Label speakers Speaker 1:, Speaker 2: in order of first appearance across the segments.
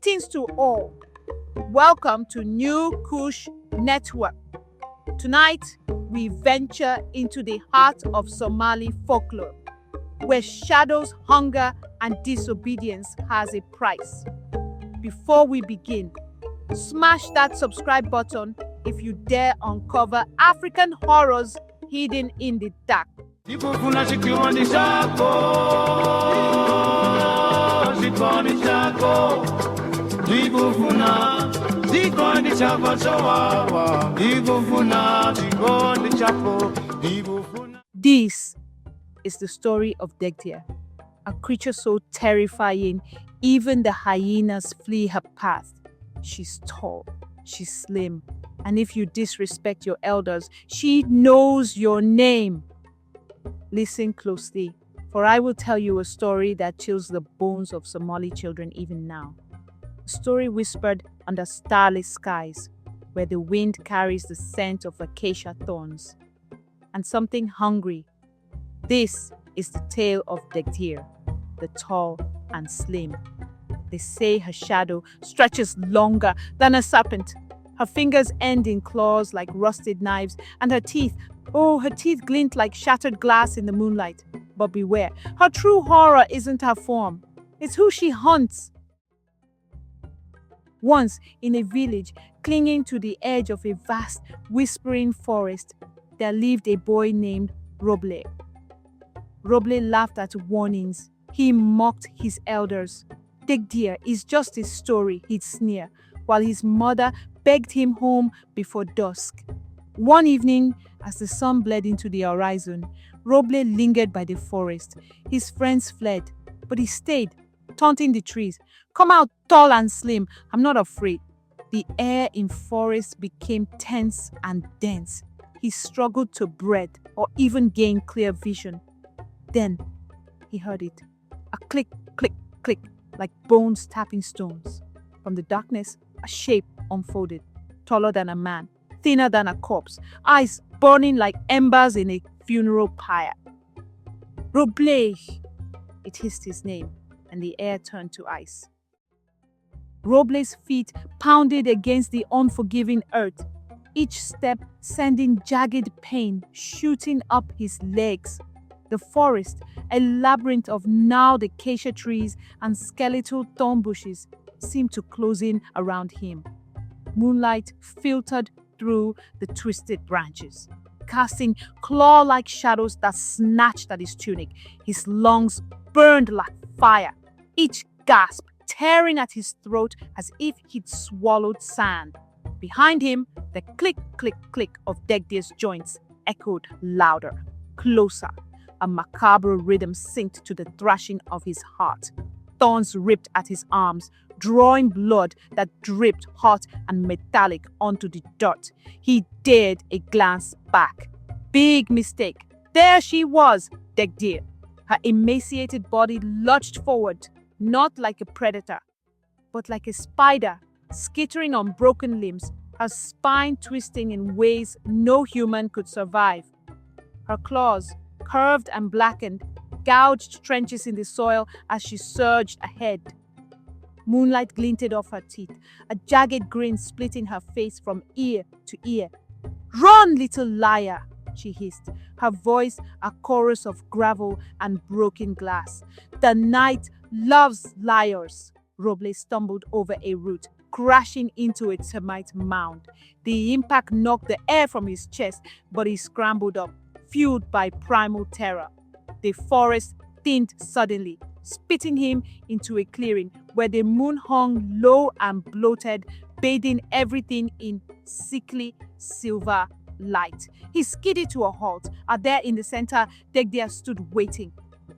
Speaker 1: Greetings to all. Welcome to New Kush Network. Tonight, we venture into the heart of Somali folklore, where shadows, hunger, and disobedience has a price. Before we begin, smash that subscribe button if you dare uncover African horrors hidden in the dark. This is the story of Dhegdheer, a creature so terrifying even the hyenas flee her path. She's tall, she's slim, and if you disrespect your elders, she knows your name. Listen closely, for I will tell you a story that chills the bones of Somali children even now. A story whispered under starless skies, where the wind carries the scent of acacia thorns. And something hungry. This is the tale of Dhegdheer, the tall and slim. They say her shadow stretches longer than a serpent. Her fingers end in claws like rusted knives, and her teeth glint like shattered glass in the moonlight. But beware, her true horror isn't her form. It's who she hunts. Once, in a village, clinging to the edge of a vast, whispering forest, there lived a boy named Roble. Roble laughed at warnings. He mocked his elders. Dhegdheer is just a story, he'd sneer, while his mother begged him home before dusk. One evening, as the sun bled into the horizon, Roble lingered by the forest. His friends fled, but he stayed, taunting the trees. "Come out tall and slim, I'm not afraid." The air in forest became tense and dense. He struggled to breathe or even gain clear vision. Then he heard it. A click, click, click, like bones tapping stones. From the darkness, a shape unfolded, taller than a man, thinner than a corpse, eyes burning like embers in a funeral pyre. Roble! It hissed his name, and the air turned to ice. Roble's feet pounded against the unforgiving earth, each step sending jagged pain shooting up his legs. The forest, a labyrinth of gnarled acacia trees and skeletal thorn bushes, seemed to close in around him. Moonlight filtered through the twisted branches, casting claw-like shadows that snatched at his tunic. His lungs burned like fire, each gasp tearing at his throat as if he'd swallowed sand. Behind him, the click, click, click of Dhegdheer's joints echoed louder, closer. A macabre rhythm synced to the thrashing of his heart. Thorns ripped at his arms, drawing blood that dripped hot and metallic onto the dirt. He dared a glance back. Big mistake. There she was, Dhegdheer. Her emaciated body lurched forward, not like a predator, but like a spider, skittering on broken limbs, her spine twisting in ways no human could survive. Her claws, curved and blackened, gouged trenches in the soil as she surged ahead. Moonlight glinted off her teeth, a jagged grin splitting her face from ear to ear. "Run, little liar!" she hissed, her voice a chorus of gravel and broken glass. "The night loves liars." Roble stumbled over a root, crashing into a termite mound. The impact knocked the air from his chest, but he scrambled up, fueled by primal terror. The forest thinned suddenly, spitting him into a clearing where the moon hung low and bloated, bathing everything in sickly silver light. He skidded to a halt, and there in the center, Dhegdheer stood waiting.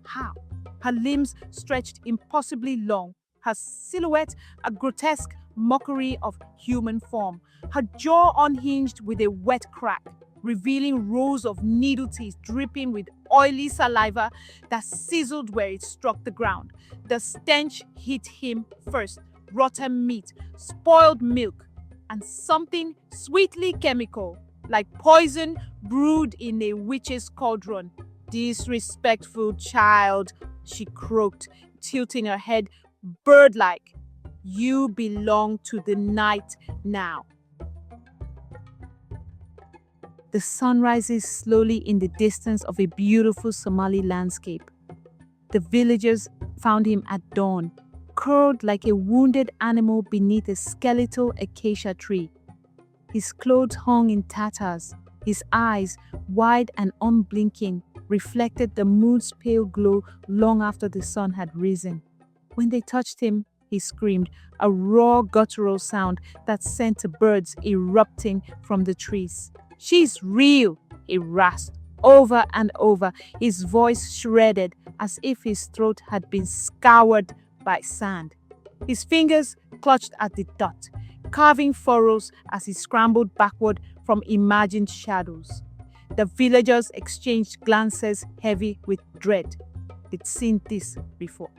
Speaker 1: How? Her limbs stretched impossibly long, her silhouette a grotesque mockery of human form, her jaw unhinged with a wet crack, revealing rows of needle teeth dripping with oily saliva that sizzled where it struck the ground. The stench hit him first, rotten meat, spoiled milk, and something sweetly chemical, like poison brewed in a witch's cauldron. "Disrespectful child," she croaked, tilting her head bird-like. You belong to the night now. The sun rises slowly in the distance of a beautiful Somali landscape. The villagers found him at dawn, curled like a wounded animal beneath a skeletal acacia tree. His clothes hung in tatters. His eyes, wide and unblinking, reflected the moon's pale glow long after the sun had risen. When they touched him, he screamed, a raw guttural sound that sent birds erupting from the trees. She's real, he rasped over and over, his voice shredded as if his throat had been scoured by sand. His fingers clutched at the dot, carving furrows as he scrambled backward from imagined shadows. The villagers exchanged glances heavy with dread. They'd seen this before.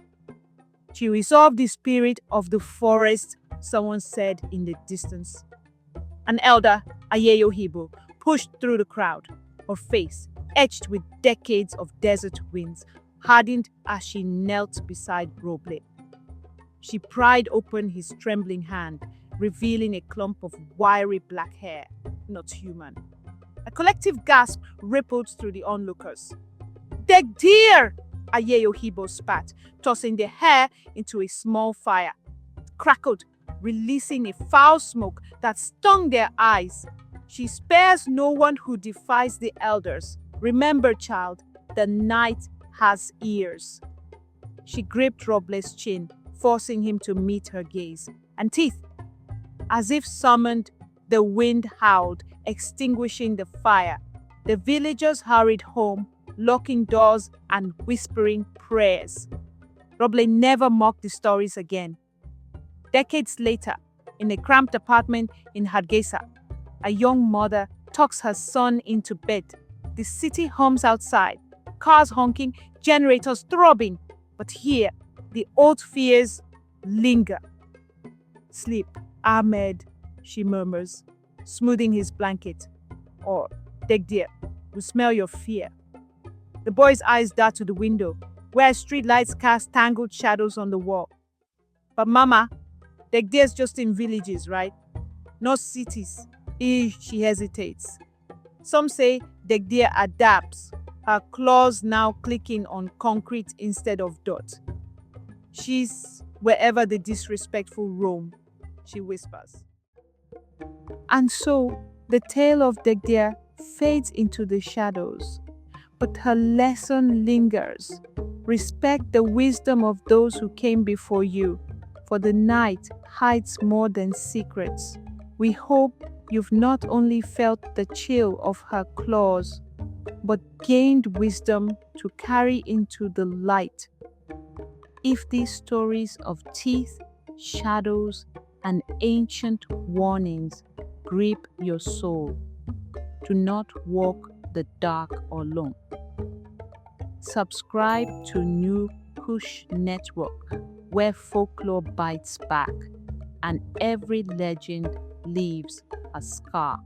Speaker 1: She resolved the spirit of the forest, someone said in the distance. An elder, Ayeyo Hibo, pushed through the crowd. Her face, etched with decades of desert winds, hardened as she knelt beside Roble. She pried open his trembling hand, revealing a clump of wiry black hair, not human. A collective gasp rippled through the onlookers. Dhegdheer! Ayeyo Hibo spat, tossing the hair into a small fire. It crackled, releasing a foul smoke that stung their eyes. She spares no one who defies the elders. Remember, child, the night has ears. She gripped Roble's chin, forcing him to meet her gaze. And teeth, as if summoned, the wind howled, extinguishing the fire. The villagers hurried home, locking doors and whispering prayers. Roble never mocked the stories again. Decades later, in a cramped apartment in Hargeisa, a young mother tucks her son into bed. The city hums outside, cars honking, generators throbbing. But here, the old fears linger. Sleep, Ahmed, she murmurs, smoothing his blanket. Or, Dhegdheer, we smell your fear. The boy's eyes dart to the window, where streetlights cast tangled shadows on the wall. But Mama, Dhegdheer's just in villages, right? Not cities. She hesitates. Some say Dhegdheer adapts, her claws now clicking on concrete instead of dirt. She's wherever the disrespectful roam, she whispers. And so, the tale of Dhegdheer fades into the shadows. But her lesson lingers. Respect the wisdom of those who came before you, for the night hides more than secrets. We hope you've not only felt the chill of her claws, but gained wisdom to carry into the light. If these stories of teeth, shadows, and ancient warnings grip your soul, do not walk the dark alone. Subscribe to New Kush Network, where folklore bites back and every legend leaves a scar.